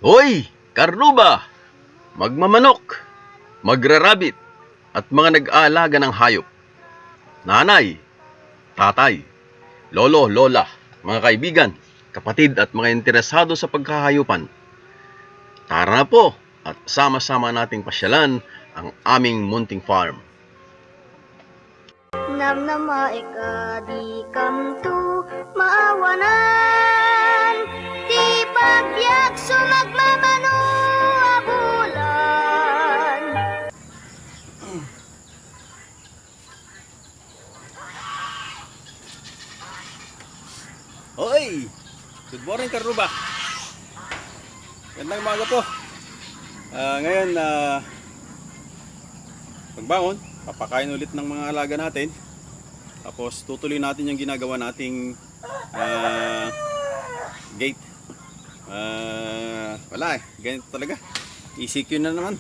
Hoy, karnuba, magmamanok, magrarabit, at mga nag-aalaga ng hayop. Nanay, tatay, lolo, lola, mga kaibigan, kapatid at mga interesado sa pagkahayupan. Tara na po at sama-sama nating pasyalan ang aming munting farm. Namnama di kamtu maawanan di pagyak sumagmamano abulan. Hoy! Good morning, Karuba. Gandang umaga po. Ngayon, pagbangon, papakain ulit ng mga alaga natin. Tapos tutuloy natin yung ginagawa nating gate. Wala ganito talaga. ECQ na naman.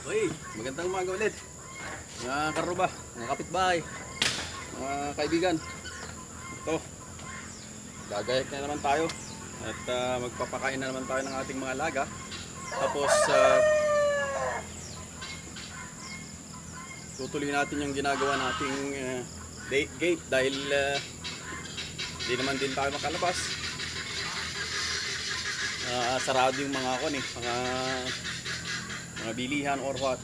Hoy, magandang umaga ulit. Mga karuba, mga kapitbahay, mga kaibigan. Ito, gagayak na naman tayo at magpapakain na naman tayo ng ating mga alaga. Tapos tutuloy natin yung ginagawa nating gate dahil hindi naman din tayo makalabas. Sarado yung mga mga bilihan or what.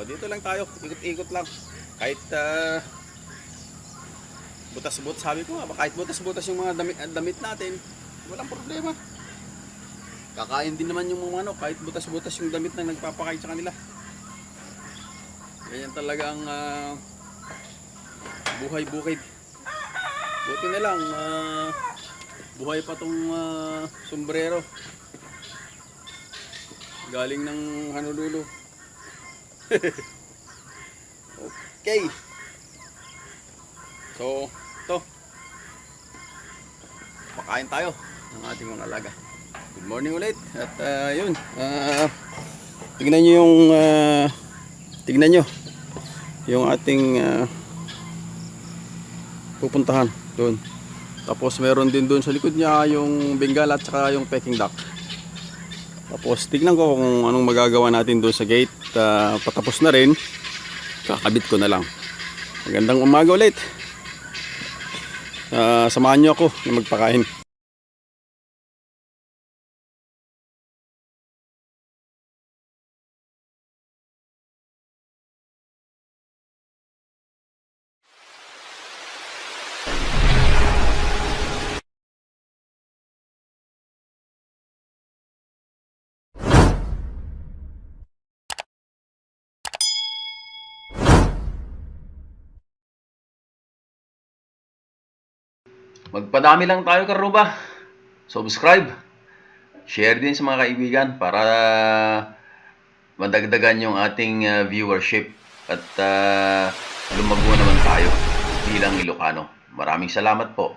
Dito lang tayo, ikot-ikot lang. Kahit butas-butas, sabi ko nga, kahit butas-butas yung mga damit natin, walang problema. Kakain din naman yung mga manok kahit butas-butas yung damit na nagpapakain sa kanila. Ganyan talaga ang buhay bukid. Buti na lang buhay pa tong sombrero galing ng Honolulu. Okay. So, ito. Pakain tayo ng ating mga alaga. Good morning ulit. At yun. Tignan nyo yung ating pupuntahan doon. Tapos meron din doon sa likod niya yung Bengala at saka yung Peking duck. Tapos tignan ko kung anong magagawa natin doon sa gate. Patapos na rin, kakabit ko na lang. Magandang umaga ulit. Samahan nyo ako na magpakain. Magpadami lang tayo, karuba. Subscribe, share din sa mga kaibigan para madagdagan yung ating viewership at lumago naman tayo bilang Ilocano. Maraming salamat po.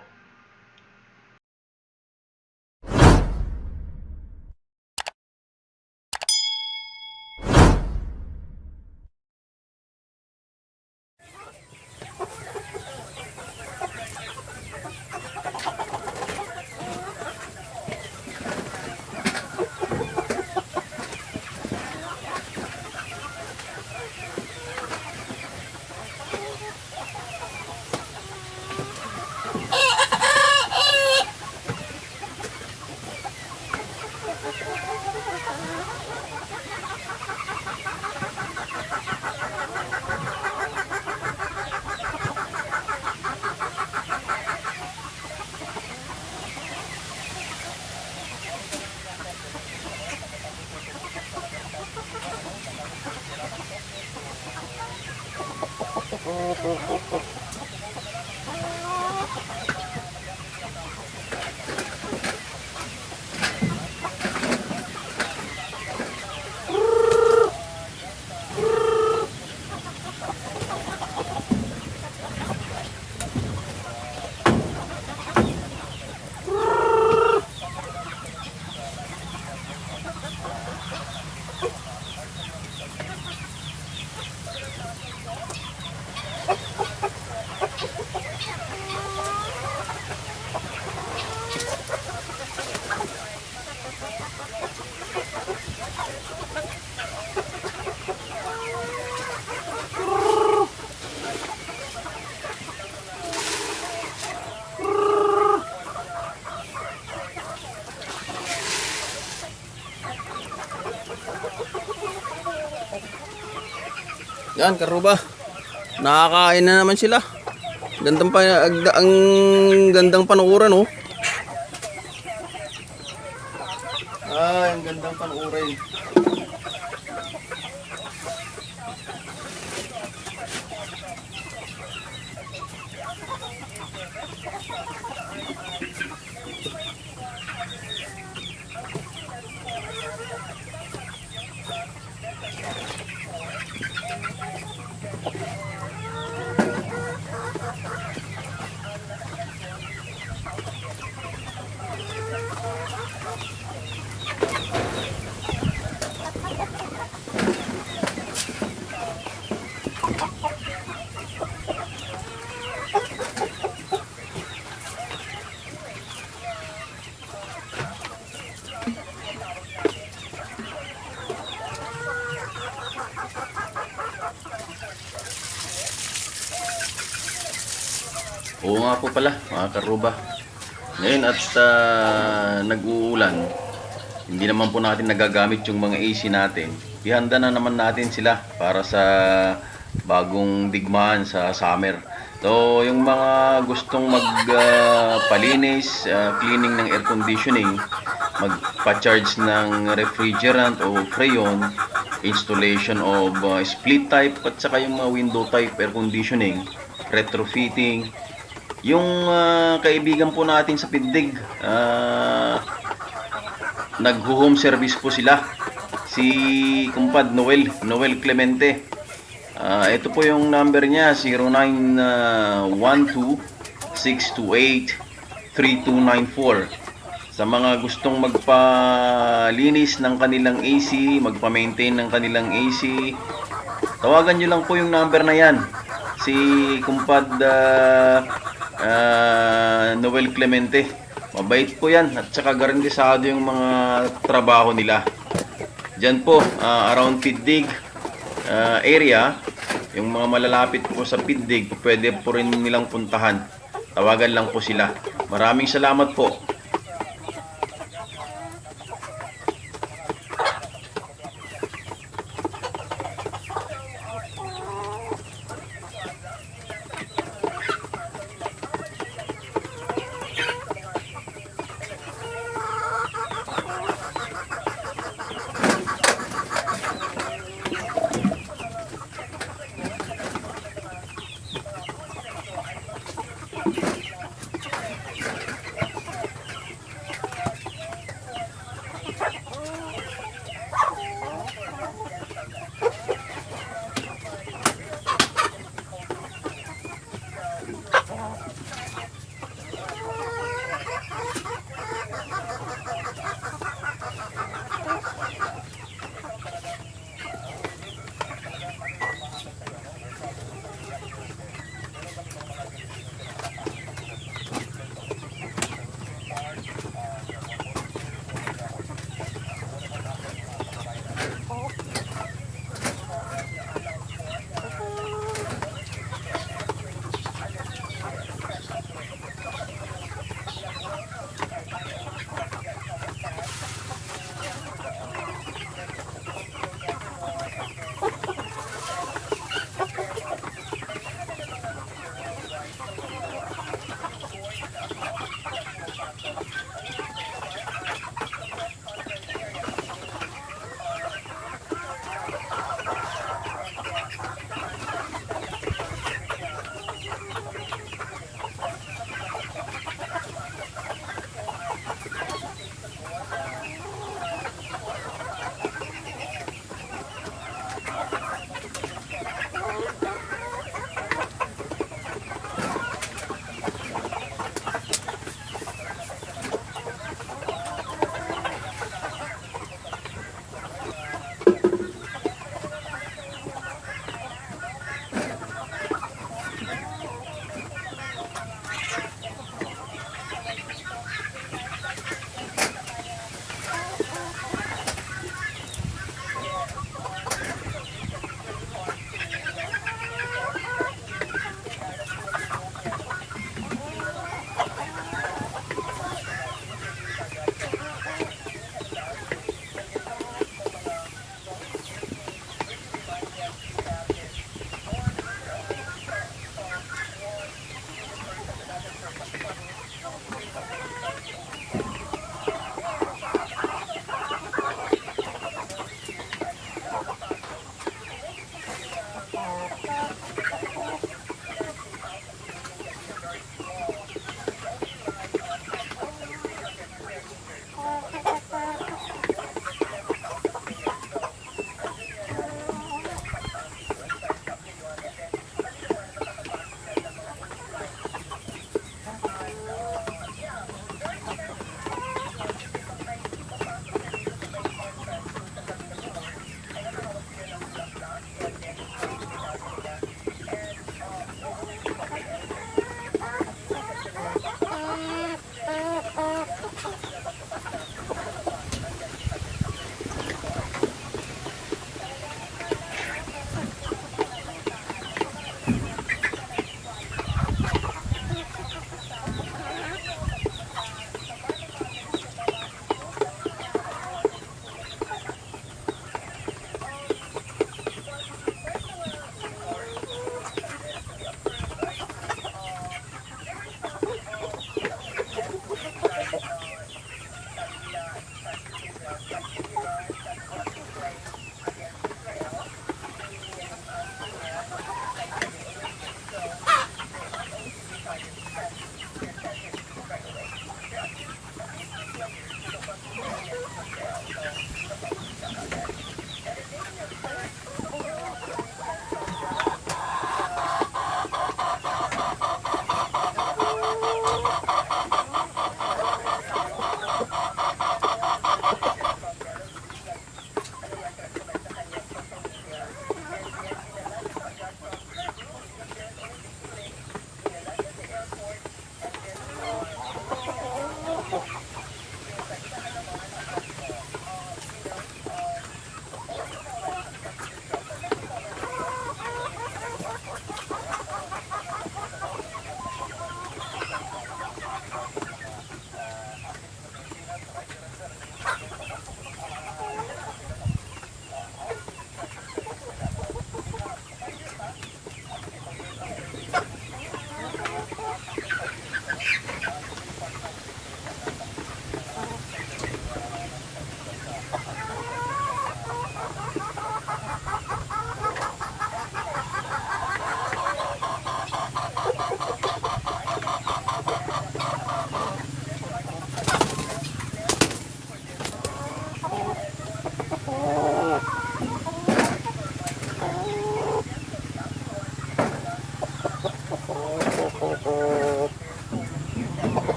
Yan, karuba. Nakakain na naman sila. Ang gandang panukuran, oh. Ay, ang gandang panukuran. Oo nga po pala, mga karuba. Ngayon at nag-uulan, hindi naman po natin nagagamit yung mga AC natin. Ihanda na naman natin sila para sa bagong digmaan sa summer. So, yung mga gustong magpalinis, cleaning ng air conditioning, magpa-charge ng refrigerant o freon, installation of split type at saka yung mga window type air conditioning, retrofitting. Yung kaibigan po natin sa Pindig, nag-home service po sila. Si Kumpad Noel Clemente. Ito po yung number niya, 0912-628-3294. Sa mga gustong magpalinis ng kanilang AC, magpa-maintain ng kanilang AC, tawagan nyo lang po yung number na yan. Si Kumpad Noel Clemente. Mabait po yan at saka garantisado yung mga trabaho nila. Diyan po, around Pindig area, yung mga malalapit po sa Pindig, pwede po rin nilang puntahan. Tawagan lang po sila. Maraming salamat po.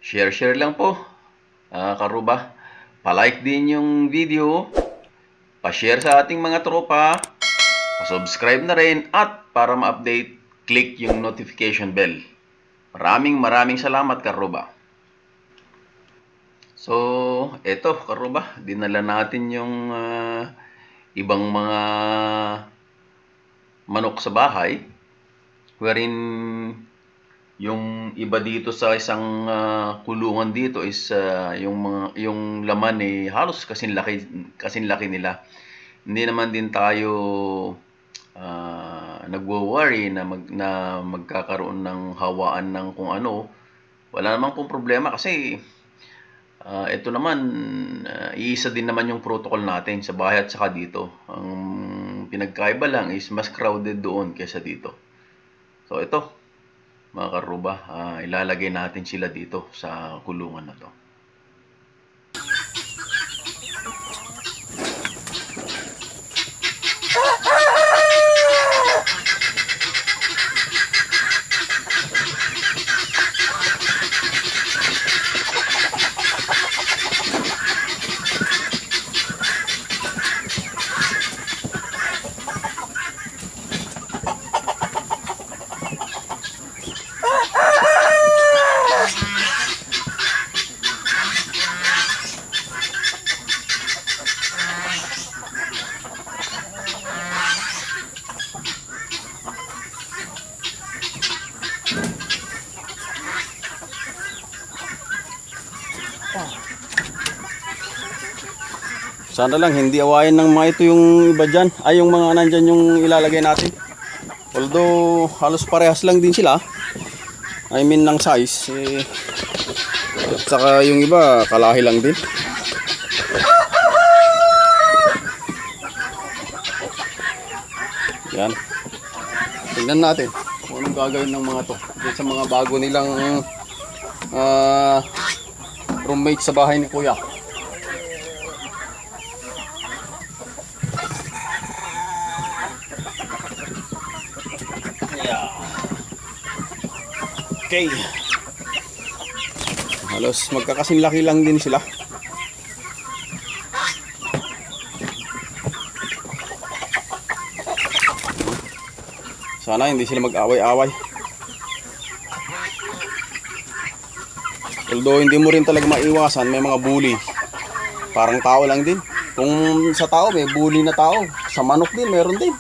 share lang po. Karuba, palike din yung video, pa-share sa ating mga tropa, pa-subscribe na rin, at para ma-update, click yung notification bell. Maraming salamat, Karuba. So, eto, Karuba, dinala natin yung ibang mga manok sa bahay, wherein yung iba dito sa isang kulungan dito is yung laman halos kasing laki nila. Hindi naman din tayo nagwo-worry na magkakaroon ng hawaan ng kung ano. Wala naman pong problema kasi ito naman iisa din naman yung protocol natin sa bahay at saka dito. Ang pinagkaiba lang is mas crowded doon kaysa dito. So ito, mga karuba, ilalagay natin sila dito sa kulungan na to. Sana lang hindi awayin ng mga ito yung iba dyan. Ay, yung mga nandyan yung ilalagay natin. Although halos parehas lang din sila. I mean ng size. At saka yung iba kalahi lang din. Yan. Tingnan natin kung anong gagawin ng mga to. Dito sa mga bago nilang roommate sa bahay ni Kuya. Okay. Halos magkakasing laki lang din sila. Sana hindi sila mag-away-away. Although hindi mo rin talaga maiwasan, may mga bully. Parang tao lang din. Kung sa tao may bully na tao, sa manok din meron din.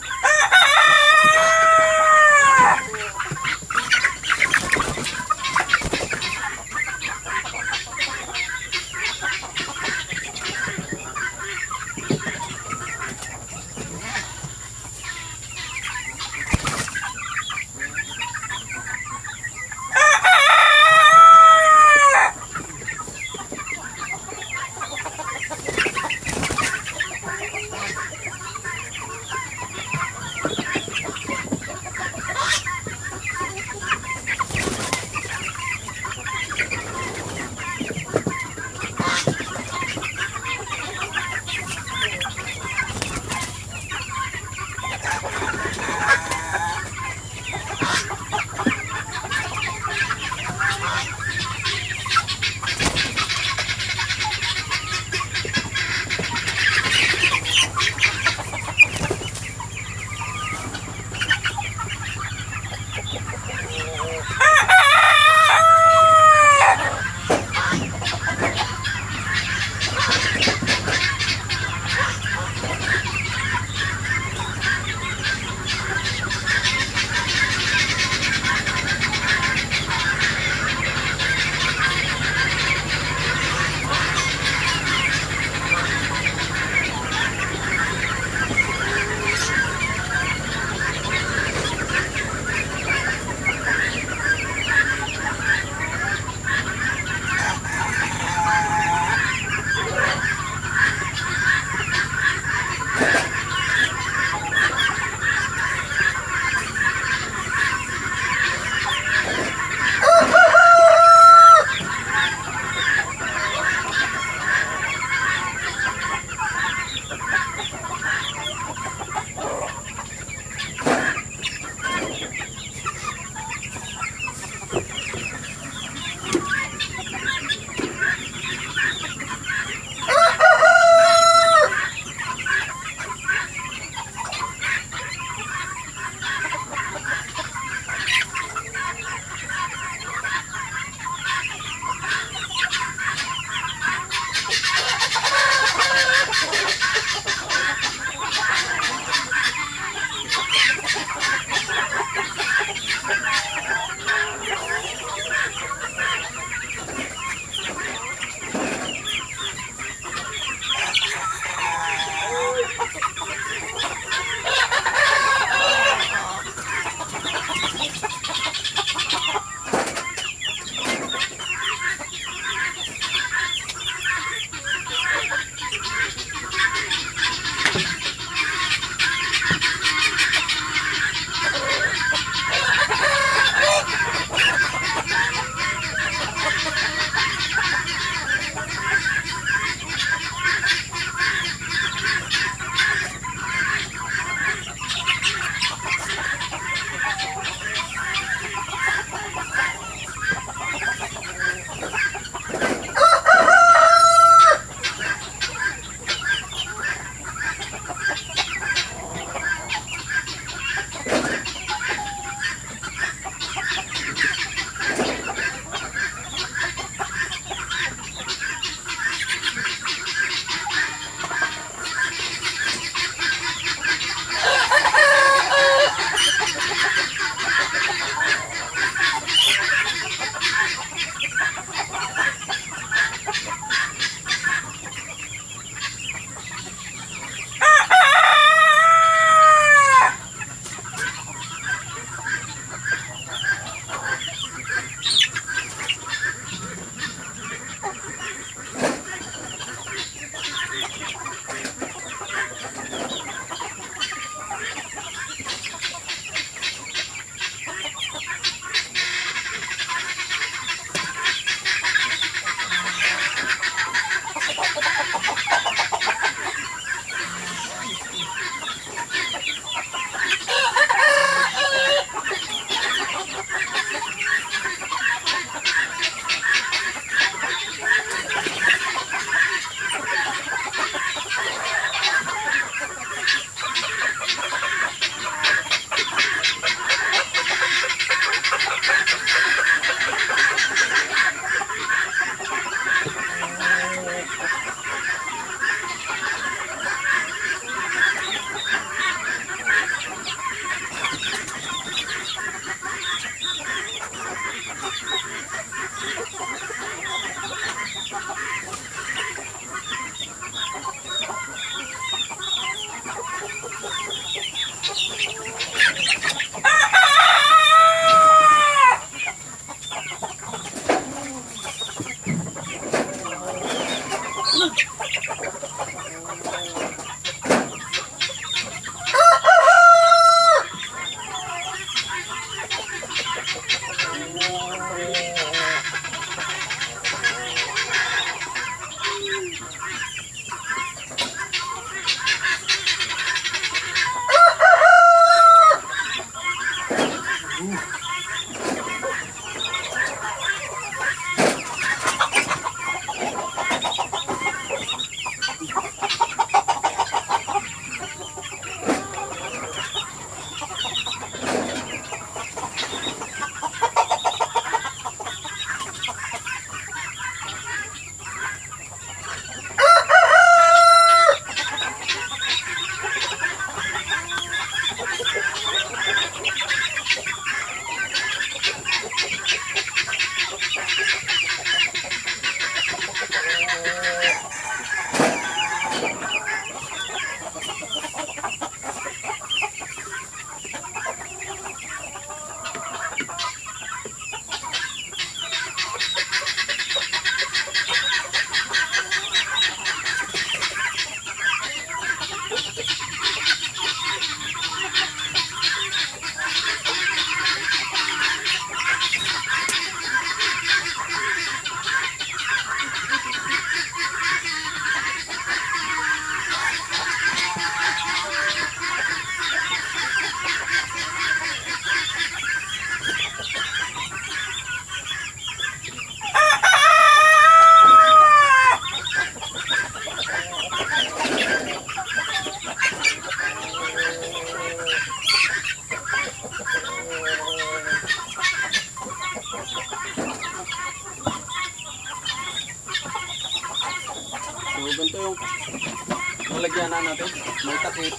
Nalagyan na natin. May takip.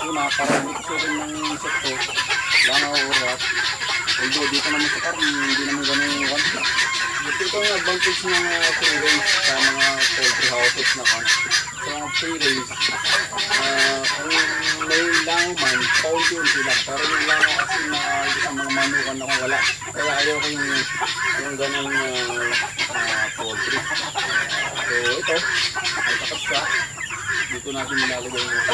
Una, para mixurin ng insecto. Wala na urat. Although dito naman sa farm, hindi naman ganun yung one. Ito yung advantage ng free range sa mga poultry houses na kan. Sa mga free range, kung may lang man, paunti-unti lang. Pero yung lang kasi na isang mga manukan ako wala. Kaya ayaw ko yung ganun poultry. So ito, may takap siya. Dito natin nilalagay yung ito.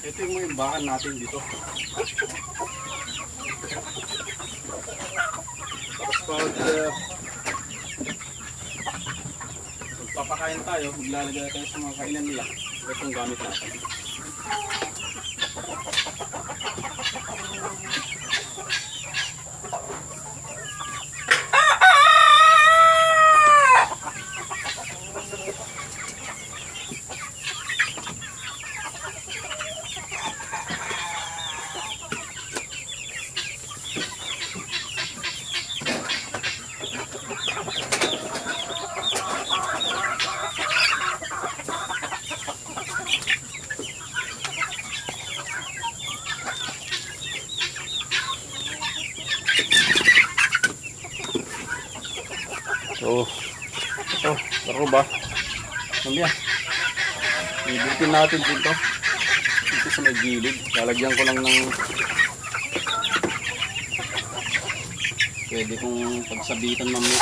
Ito yung may bakan natin dito. Tapos pag magpapakain tayo, maglalagay tayo sa mga kainan nila. Ito yung gamit natin. So, ito, laro ba? Mamaya, ibutin natin dito. Dito sa may gilid. Lalagyan ko lang ng pwede kong pagsabitan mamaya.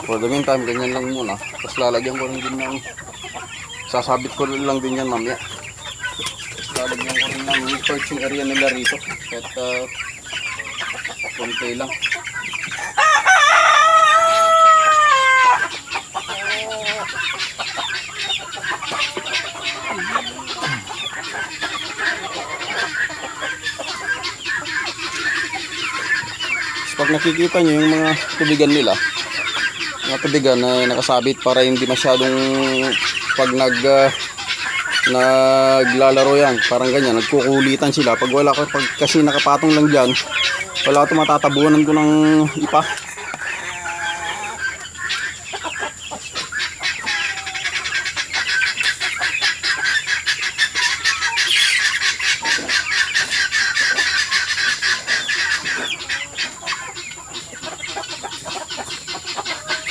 For the meantime, ganyan lang muna. Tapos lalagyan ko rin din ng sasabit ko lang din yan mamaya. Tapos lalagyan ko rin ng perching area nila rito. At konti lang. Tapos pag nakikita nyo yung mga tubigan nila, mga tubigan na nakasabit para hindi masyadong pag naglalaro yan, parang ganyan, nagkukulitan sila. Pag wala ka, pag kasi nakapatong lang dyan, wala ito matatabunan ko ng ipa.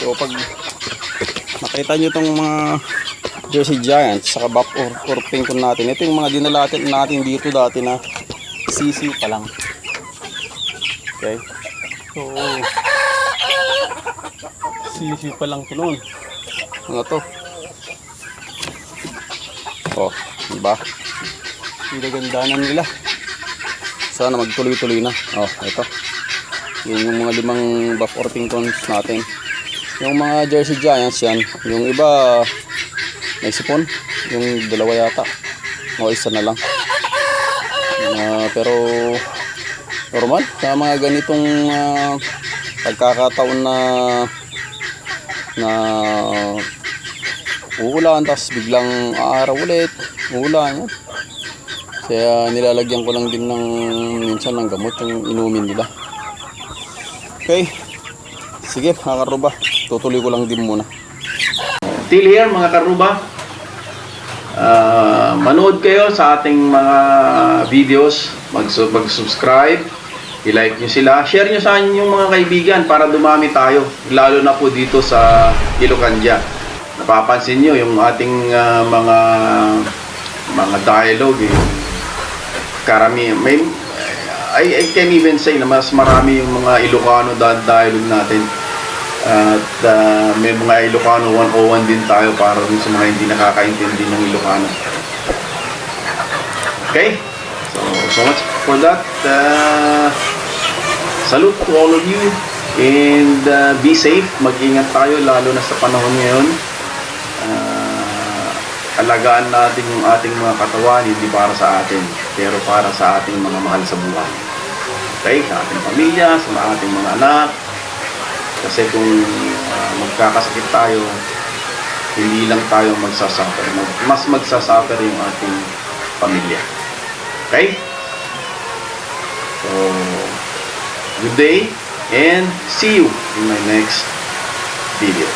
So pag nakita nyo itong mga Jersey Giants saka Buff or Pink natin, ito yung mga dinala natin dito dati na CC pa lang. Okay, so CC pa lang ito noon. Ano to? Oh, diba? Ang gagandanan nila. Sana magtuloy-tuloy na. Oh, ito. Yan yung mga 5 Buff Orpingtons natin. Yung mga Jersey Giants yan. Yung iba may sipon. Yung 2 yata. O 1 na lang. Pero normal sa mga ganitong pagkakataon na uulan, tapos biglang araw ulit, uulan yan. Kaya nilalagyan ko lang din ng minsan ng gamot yung inumin nila. Okay, sige mga karuba, tutuloy ko lang din muna. Till here mga karuba, manood kayo sa ating mga videos, mag-subscribe, i-like nyo sila, share nyo sa inyong mga kaibigan para dumami tayo, lalo na po dito sa Ilocandia. Napapansin nyo yung ating mga dialogue, karami, I can even say na mas marami yung mga Ilocano dialogue natin. At may mga Ilocano 101 din tayo para dun sa mga hindi nakakaintindi ng Ilocano. Okay? So much for that. Salute to all of you. And be safe. Mag-ingat tayo lalo na sa panahon ngayon. Alagaan natin yung ating mga katawan, hindi para sa atin, pero para sa ating mga mahal sa buhay. Okay? Sa ating pamilya, sa ating mga anak. Kasi kung magkakasakit tayo, hindi lang tayo magsasuffer. Mas magsasuffer yung ating pamilya. Okay? So, good day and see you in my next video.